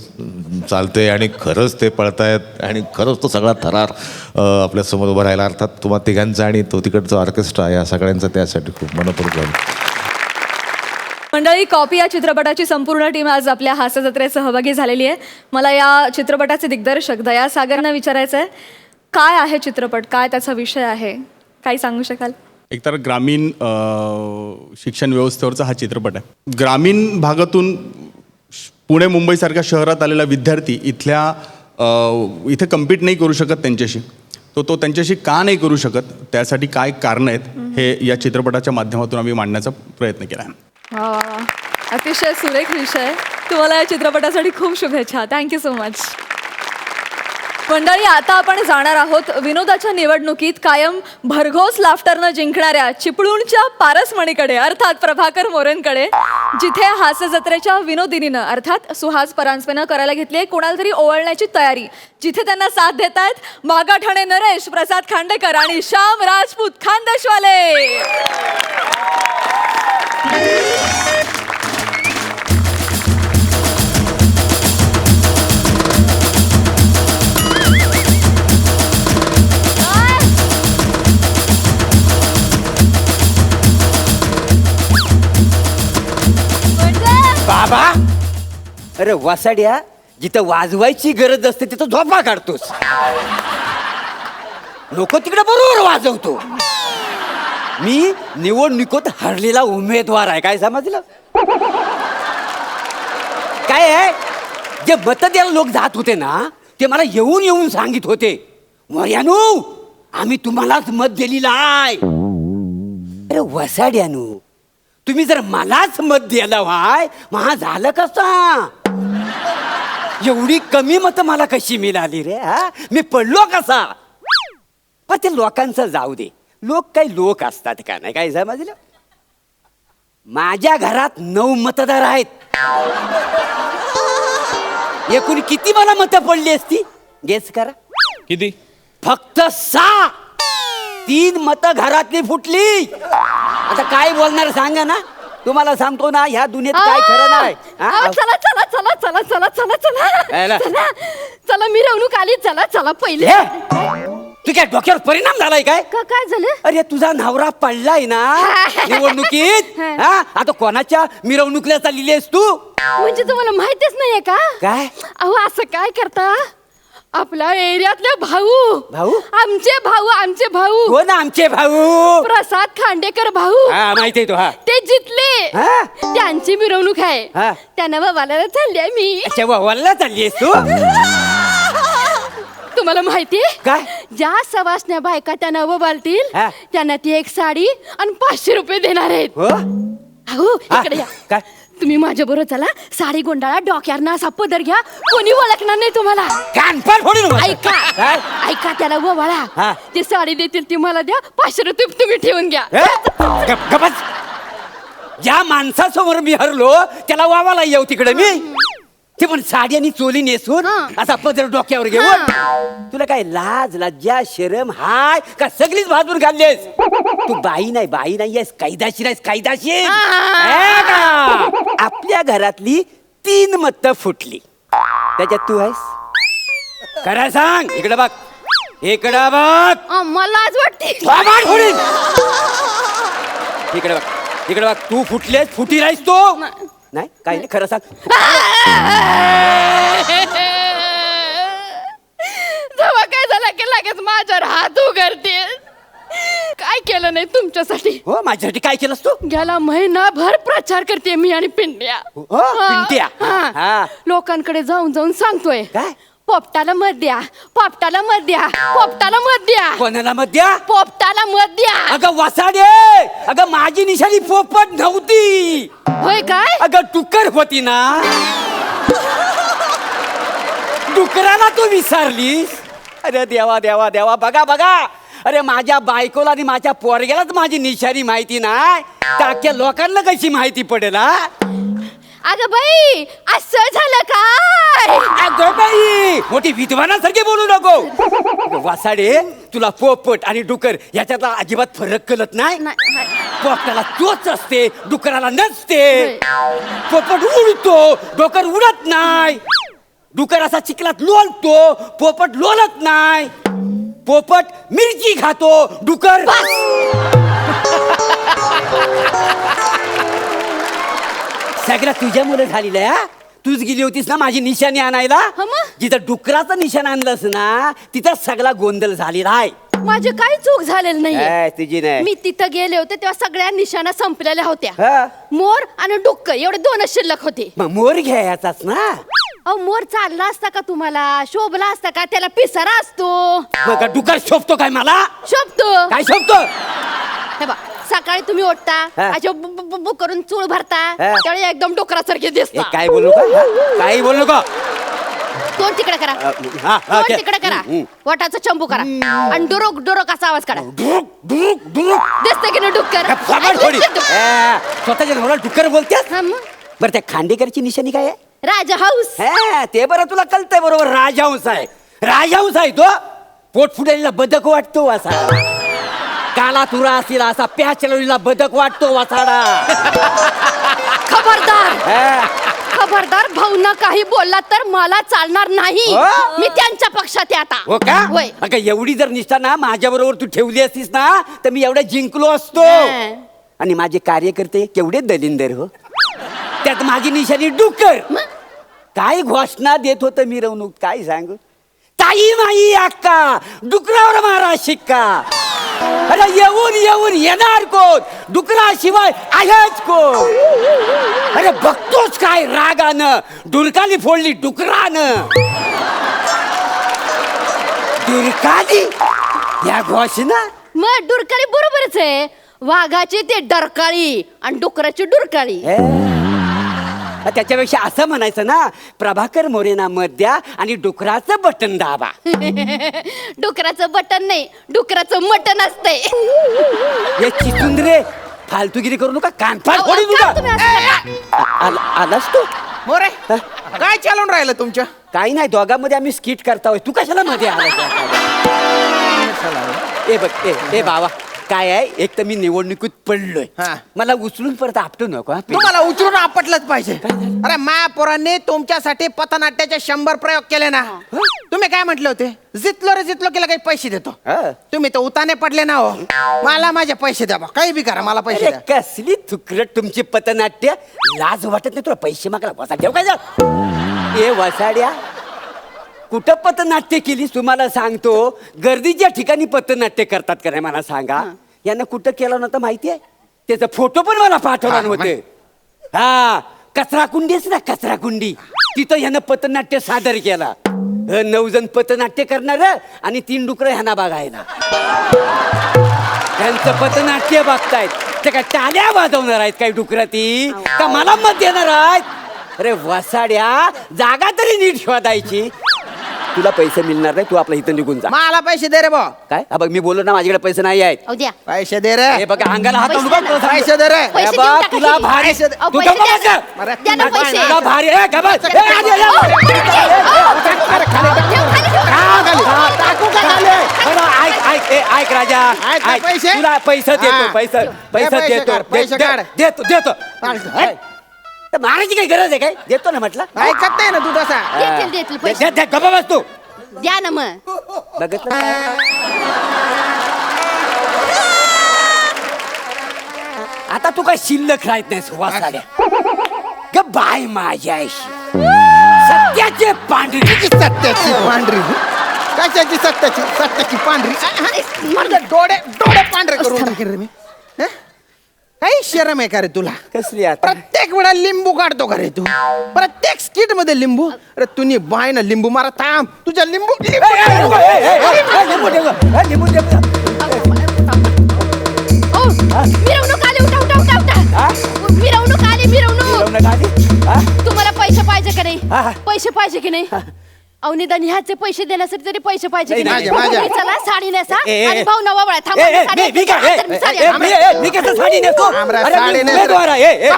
चालते आणि खरंच ते पळतायत आणि खरंच तो सगळा थरार आपल्यासमोर उभं राहिला. अर्थात तुम्हा तिघांचा आणि तो तिकडचा ऑर्केस्ट्रा या सगळ्यांचा त्यासाठी खूप मनपूर्वक झालं. मंडळी, कॉपी या चित्रपटाची संपूर्ण टीम आज आपल्या हास्य जत्रेत सहभागी झालेली आहे. मला या चित्रपटाचे दिग्दर्शक दया सागरना विचारायचं आहे, काय आहे चित्रपट, काय त्याचा विषय आहे, काही सांगू शकाल? एकतर ग्रामीण शिक्षण व्यवस्थेवरचा हा चित्रपट आहे. ग्रामीण भागातून पुणे मुंबईसारख्या शहरात आलेला विद्यार्थी इथे कम्पीट नाही करू शकत त्यांच्याशी. तो त्यांच्याशी का नाही करू शकत, त्यासाठी काय कारणं आहेत हे या चित्रपटाच्या माध्यमातून आम्ही मांडण्याचा प्रयत्न केला आहे. वा, अतिशय सुरेख विषय. तुम्हाला या चित्रपटासाठी खूप शुभेच्छा. Thank you so much. मंडळी, आता आपण जाणार आहोत विनोदाच्या निवडणुकीत कायम भरघोस लाफ्टरनं जिंकणाऱ्या चिपळूणच्या पारसमणीकडे, अर्थात प्रभाकर मोरेंकडे, जिथे हास्य जत्रेच्या विनोदिनीनं अर्थात सुहास परांजपेनं करायला घेतली आहे कोणाला तरी ओवाळण्याची तयारी. जिथे त्यांना साथ देत आहेत मागाठाणे नरेश, प्रसाद खांडेकर आणि श्याम राजपूत खानदेशवाले. बाबा, अरे वासाड्या, जिथं वाजवायची गरज असते तिथं झोपा काढतोस. लोक तिकडे बरोबर वाजवतो. मी निवडणुकीत हरलेला उमेदवार आहे, काय समजलं? काय आहे, जे मत द्यायला लोक जात होते ना ते मला येऊन येऊन सांगित होते, मर्यानू आम्ही तुम्हालाच मत दिलेलं आहे. अरे वसाड्यानू, तुम्ही जर मलाच मत द्यायला व्हाय महा झालं कसा? एवढी कमी मत मला कशी मिळाली रे? हा, मी पडलो कसा? पण ते लोकांचं जाऊ दे, लोक काही लोक असतात का नाही, काय समजलं? माझ्या घरात 9 मतदार आहेत. एकूण किती मला मतं पडली असती गेस करा? किती? फक्त 6. 3 मतं घरातली फुटली. आता काय बोलणार सांगा ना. तुम्हाला सांगतो ना, ह्या दुनियेत काय खरं नाही. चला चला चला चला चला चला चला चला चला मिरवणूक आली. चला चला पहिले. तुझ्या डोक्यावर परिणाम झालाय काय? काय झालं? अरे तुझा नवरा पडलाय ना निवडणुकीत. आता कोणाच्या मिरवणुकीला चाललेली आहेस तू? म्हणजे तुम्हाला माहितीच नाहीये का? काय? अहो असं काय करता? आपल्या एरियातले भाऊ भाऊ? आमचे भाऊ कोण आमचे भाऊ? प्रसाद खांडेकर भाऊ. माहिती आहे तो. हा, ते जितले. हा? त्यांची मिरवणूक आहे. हा. त्यांना बाबाला चालली मी. अच्छा, वल्ला चालली आहेस तू? तुम्हाला माहितीये काय? ज्या सवासण्या बायका त्यांना बालतील हा. त्यांना ती एक साडी आणि 500 रुपये देणार आहेत. हो? अहो हा, इकडे या. काय? तुम्ही माझ्या बरोबर चला, साडी गोंडाळा, डोक्यावर ना असा पदर घ्या, कोणी ओळखणार नाही तुम्हाला. कानपाड फोडीन बा. ऐका काय? ऐका त्याला ववाळा, हा. ते साडी देतील ती मला द्या, 500 रुपये तुम्ही ठेवून घ्या. ए? गप्पच. ज्या माणसासमोर मी हरलो त्याला वावाला येऊ तिकडे मी. ते पण साडी आणि चोली नेसून असा पदर डोक्यावर घेऊन. तुला काय लाज लज्जा शरम हाय का सगळीच भाजून घाललेस? तू बाई नाही आहेस, कायदाशीर आहेस, कायदाशीर. हे का? आपल्या घरातली 3 मतं फुटली, त्याच्यात तू आहेस. खरं सांग. इकडे बघ, इकडे बघ. मला आज वाटते वाबाड फोडीन. इकडे बघ, इकडे बघ. तू फुटलेस, फुटी राहीस तू. नाही काही नाही, खरं सांग. जेव्हा काय झालं की लगेच माझ्यावर हात उघडते. काय केलं नाही तुमच्यासाठी? हो, माझ्यासाठी काय केलंस तू? गेला महिनाभर प्रचार करते मी आणि पिंट्या. हो, पिंट्या. हा. लोकांकडे जाऊन जाऊन सांगतोय, काय? पोपटाला मत द्या, पोपटाला मत द्या, पोपटाला मत द्या, कोणाला मत द्या? पोपटाला मत द्या. अगं वसाडे, अगं माझी निशाणी पोपट नव्हती. होय काय? अगं डुक्कर होती ना. डुकराला तू विसरलीस? अरे देवा देवा देवा. बघा बघा, अरे माझ्या बायकोला आणि माझ्या पोरग्यालाच माझी निशाणी माहिती नाही, टाक्या लोकांना कशी माहिती पडेल? हा? अगं बाई, असं झालं काय? अगं बाई, मोठी विद्वानासारखी बोलू नको. वासाडे, तुला पोपट आणि डुकर याच्यातला अजिबात फरक कळत नाही. पोपटाला तोच असते, डुकराला नसते. पोपट उडतो, डुकर उडत नाही. डुकर असा चिखलात लोळतो, पोपट लोळत नाही. पोपट मिरची खातो, डुकर सगळं तुझ्यामुळे झालेलं आहे. तूच गेली होतीस ना माझी निशाणी आणायला. जिथं डुकराचं निशाण आणलंस ना तिथं सगळा गोंधळ झालेला आहे. माझी काही चूक झालेली नाही. तुझी नाही. मी तिथं गेले होते तेव्हा सगळ्या निशाणा संपलेल्या होत्या. हा. मोर आणि डुक्कर एवढे 2च शिल्लक होते. मग मोर घ्यायचाच ना. अहो, मोर चालला असता का तुम्हाला? शोभला असता का? त्याला पिसारा असतो. मग डुकर शोभतो काय मला? शोभतो. काय शोभतो? हे बा, सकाळी तुम्ही उठता, हा. अशा बु करून चूळ भरता, हा. त्यावेळी एकदम डुकरासारखे दिसता. काय बोलू का? काही बोलू का? तोंड तिकडे करा, हा, तोंड ओके. तिकडे करा, वटाचा चंबू करा आणि डुरुक डुरुक असा आवाज काढा. डुरुक डुरुक डुरुक. दिसतं की नाही डुक्कर? फगाड फोडी. स्वतःच्या नवरा डुकर बोलतेस? हा, मग. बरं, त्या खांडेकरची निशाणी काय आहे? राजा हाऊस. ते बरं तुला कळतंय बरोबर. राजहंस आहे, राजहंस आहे तो. पोट फुटलेला बदक वाटतो असा. काला तुरा असेल असा प्याचलेला बदक वाटतो वासाडा. खबरदार, खबरदार. भाऊना काही बोलला तर मला चालणार नाही. हो? मी त्यांच्या पक्षात आहे आता. हो का? होय. अगं एवढी जर निष्ठा ना माझ्या बरोबर तू ठेवली असतीस ना तर मी एवढा जिंकलो असतो. हा. आणि माझे कार्यकर्ते केवढे दलिंदर हो. त्यात माझी निशाणी डुक्कर. काय घोषणा देत होतं मिरवणूक, काय सांगू. ताई माई अक्का, डुकरावर मारा शिक्का. अरे येऊन येऊन येणार कोण? डुकराशिवाय आहेच कोण? अरे बघतोच काय रागानं, डुरकाली फोडली डुकरानं. डुरकाली या घोषणा. मग डुरकाळी बरोबरच आहे. वाघाची ते डरकाळी आणि डुकराची डुरकाळी. त्याच्यापेक्षा असं म्हणायचं ना, प्रभाकर मोरेना मत द्या आणि डुकराचं बटन दाबा. डुकराचं बटन नाही, डुकराचं मटन असतंय. हे चिचुंद्रे फालतूगिरी करू नका, कानपाड फोडी अहो, तुला. का तुम्ही असं आलास तू? मोरे काय चालून राहिलं तुमच्या? काही नाही, दोघांमध्ये आम्ही स्किट करताय. तू कशाला मध्ये आला? ए बघ, ए बाबा, काय आहे, एक तर मी निवडणुकीत पडलोय. हा. मला उचलून परत आपटू नको. हा, please. तुम्हाला उचलून आपटलंच पाहिजे. अरे मायापोरांनी तुमच्यासाठी पथनाट्याचे 100 प्रयोग केले ना. तुम्ही काय म्हटले होते? जितलो रे जितलो केला काही पैसे देतो. हा. तुम्ही तर उताने पडले ना हो. मला माझे पैसे द्या बा. काही बी करा, मला पैसे अरे द्या. कसली थुकरट तुमची पथनाट्य. लाज वाटत नाही तुला? पैसे मागायला वसा ठेव काय जा. ए वसाड्या, कुठं पथनाट्य केलीस तुम्हाला सांगतो. गर्दीच्या ठिकाणी पथनाट्य करतात का नाही मला सांगा. यानं कुठं केलं नव्हतं माहिती आहे? त्याचा फोटो पण मला पाठवला नव्हते. हा, कचरा कुंडीच ना, कचरा कुंडी. तिथं ह्यानं पथनाट्य सादर केला. 9 जण पथनाट्य करणार आणि 3 डुकरं ह्याना बघायला. त्यांचं पथनाट्य बघतायत ते काय टाळ्या वाजवणार आहेत काही डुकराती का मला मत देणार आहेत? अरे वसाड्या, जागा तरी नीट शोधायची. तुला पैसे मिळणार नाही, तू आपल्या इथं निघून जा. मला पैसे दे रे भाऊ. काय बघ, मी बोललो ना माझ्याकडे पैसे नाही आहेत. अहो द्या. पैसे दे रे. हे बघा अंगाला हात लावून बघ. पैसे दे रे. पैसे हे देऊन बघ, टाका तुला की. भारी पैसे दे. तू पैसे गप्प द्या. बस. द्या ना पैसे. तुला भारी आहे का बस? ए, आधी ये. टाकू का खाली? बरं, ऐक राजा, आहेत ना ऐक. पैसे? तुला पैसे देतो, हा. पैसे पैसे देतो, काढ, पैसे काढ. देतो. तर मारायची काही गरज आहे काय? देतो ना म्हटलं. ऐकत नाही ना तू तसा. देतील पैसे. गप्पा बस तू. द्या ना मग. बघितलं? आता तू काय शिल्लक राहत नाहीस वासाड्या. ग बाय माझ्याशी सत्याचे पांढरी. सत्याची पांढरी. कशाची सत्याची पांढरी? डोळे पांढरे करून टाकेन रे मी. हं? काही शरम आहे का रे तुला? कसली आता? प्रत्येक वेळा लिंबू काढतो का रे तू? प्रत्येक स्किट मध्ये लिंबू. अरे तुम्ही बाय ना लिंबू मारा. थांब तुझ्या लिंबू. ओ, मिरवणूक आली. उठा. मिरवणूक आली. तुम्हाला पैसे पाहिजे का नाही? पैसे पाहिजे की नाही? अहो निदान ह्याचे पैसे देण्यासाठी तरी पैसे पाहिजे की नाही? माझ्या. तुम्ही चला साडी नेसा ए, आणि भाऊ नवा वळा. थांबा, साडी मी काय? आता साडी आणा. मी कसं साडी नेसतो? आमरा, अरे साडी मी नेस. उमेदवार आहे.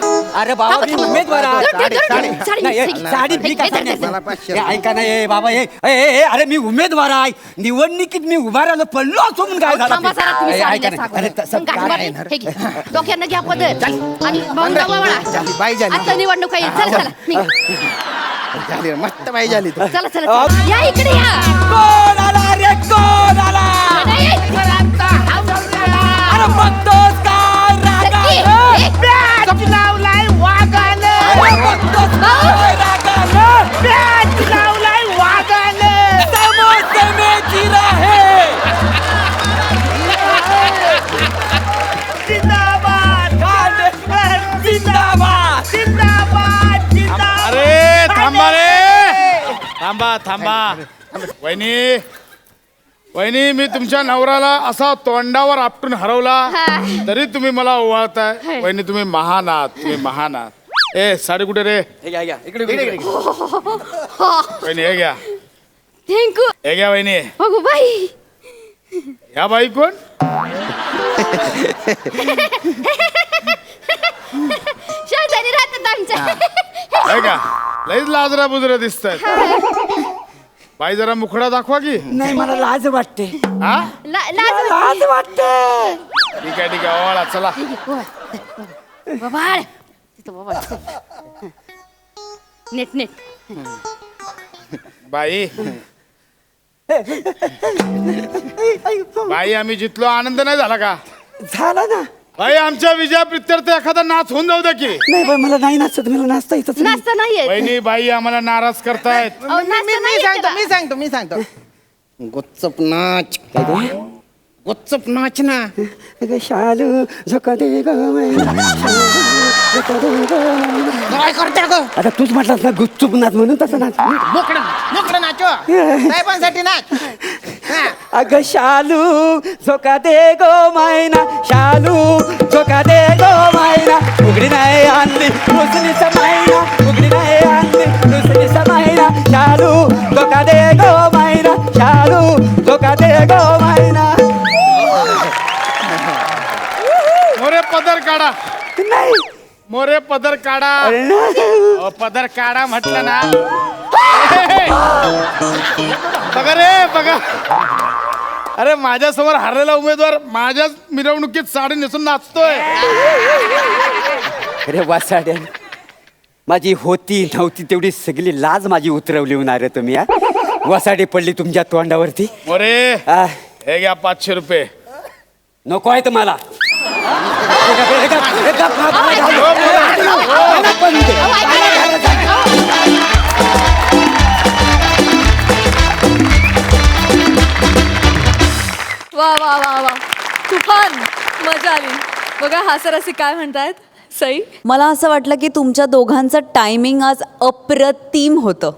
अरे बाबा मी उमेदवार आहे. साडी नाही, नेस. साडी मी कसा मला नेसतो? 500 ए, ऐका ना ए बाबा अरे मी उमेदवार आहे. निवडणुकीत मी उभा राहिलो पडलो असो म्हणून काय झालं? थांबा जरा तुम्ही ए, साडी ऐका नेसा ना. अरे तसं गाठी काय मारली. हे घे. डोक्यानं घ्या पदर आणि भाऊ बंद. नवा वळा. झाली, बाई झाली. आता निवडणूक आहे. चला निघा. झाली रे, मस्त बाई झाली तू. चला. या इकडे या. कोण आला रे कोण आला? नाही. अरे बघतोस काय रागानं? अरे बघतोस काय रागानं? समोसे में गिरा है. अरे थांबा रे. थांबा. वहिनी मी तुमच्या नवऱ्याला असा तोंडावर आपटून हरवला तरी तुम्ही मला ओवाळताय. वहिनी तुम्ही महान आहात. ए साडी कुठे रे? इकडे वहिनी हे घ्या. थँक्यू. हे घ्या वहिनी. बघू बाई. ह्या बाई कोण? शेजारी राहतात आमच्या. हे का लईच लाजरा बुजरा दिसतायत. बाई जरा मुखडा दाखवा की. नाही मला लाज वाटते. हा लाज वाटते. ठीक आहे ओवाळा चला. बाबा तिथं बाबा. नेट. बाई आम्ही जितलो आनंद नाही झाला का? झाला ना. बाई आमच्या विजया प्रित्यर्थ एखादा नाच होऊन जाऊ द्या की. नाही बाई मला नाही नाचत. मला नाचता येतच नाही. नाचता नाहीये. बहिणी बाई आम्हाला नाराज करतायत. अहो, नाचता नाहीये मी सांगतो गुच्चप नाच. गुच्चप नाच ना. शालू झोका दे ग काय करते ग? आता तूच म्हटलास ना गुपचूप नाच म्हणून तसं नाच. मोकळं नाचो. साहेबांसाठी नाच. हा. अगं शालू झोका दे गो मैना. शालू झोका दे गो मैना. उघडी नाही आणली दुसरीच मैना. उघडी नाही आणली दुसरीच मैना. शालू झोका दे गो मैना. शालू झोका दे गो मैना. मोरे पदर काढा. नाही मोरे पदर काढा. अरे नाही. अहो, पदर काढा म्हटलं ना. बघा रे बघा. अरे माझ्यासमोर हरलेला उमेदवार माझ्याच मिरवणुकीत साडी नेसून नाचतोय. अरे वासाड्या माझी होती नव्हती तेवढी सगळी लाज माझी उतरवली होणार रे तुम्ही. वासाडी पडली तुमच्या तोंडावरती. मोरे आ, हे घ्या 500 रुपये. नको आहे तुम्हाला. वा तुफान मजा आली. बघा हास्यरसिक काय म्हणतायत. सई मला असं वाटलं की तुमच्या दोघांचं टायमिंग आज अप्रतिम होतं.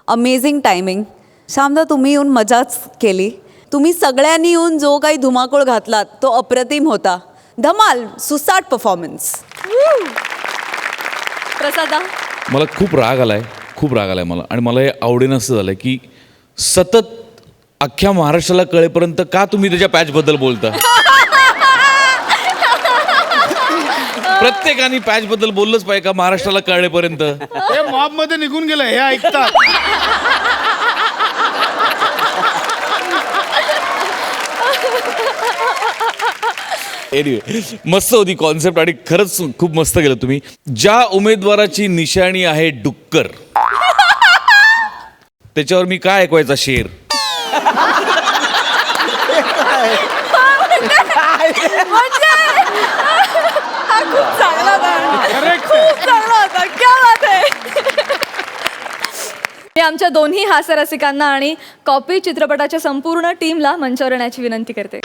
Amazing timing. शामदा तुम्ही येऊन मजाच केली. तुम्ही सगळ्यांनी येऊन जो काही धुमाकूळ घातलात तो अप्रतिम होता. धमाल, सुसाट परफॉर्मन्स. प्रसादा मला खूप राग आलाय मला, आणि मला हे आवडेन असं झालं की सतत अख्ख्या महाराष्ट्राला कळेपर्यंत का तुम्ही त्याच्या पॅचबद्दल बोलता. प्रत्येकाने पॅचबद्दल बोललंच पाहिजे का महाराष्ट्राला कळेपर्यंत. हे मॉब मध्ये निघून गेलं, हे ऐकतात. एनिवे, मस्त होती कॉन्सेप्ट आणि खरंच खूप मस्त केलं तुम्ही. ज्या उमेदवाराची निशाणी आहे डुक्कर, त्याच्यावर मी काय ऐकवायचा शेर. खूप चांगला होता. Correct. खूप चांगला होता. क्या बात आहे. मी आमच्या दोन्ही हास्यरसिकांना आणि कॉपी चित्रपटाच्या संपूर्ण टीमला मंचावर येण्याची विनंती करते.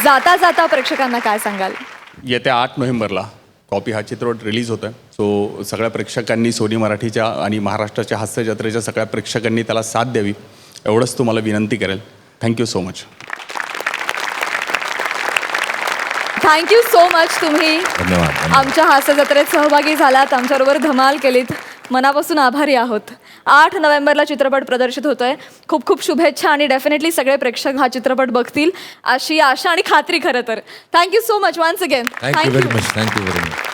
जाता जाता प्रेक्षकांना काय सांगाल? येत्या 8 नोव्हेंबरला कॉपी हा चित्रपट रिलीज होतो आहे. सो सगळ्या प्रेक्षकांनी, सोनी मराठीच्या आणि महाराष्ट्राच्या हास्य जत्रेच्या सगळ्या प्रेक्षकांनी त्याला साथ द्यावी, एवढंच तुम्हाला विनंती करेल. Thank you so much. Thank you so much. तुम्ही धन्यवाद. आमच्या हास्य जत्रेत सहभागी झालात, आमच्याबरोबर धमाल केलीत. मनापासून आभारी आहोत. 8 नोव्हेंबरला चित्रपट प्रदर्शित होतोय. खूप खूप शुभेच्छा आणि डेफिनेटली सगळे प्रेक्षक हा चित्रपट बघतील अशी आशा आणि खात्री खरं तर. Thank you so much once again. Thank you very much.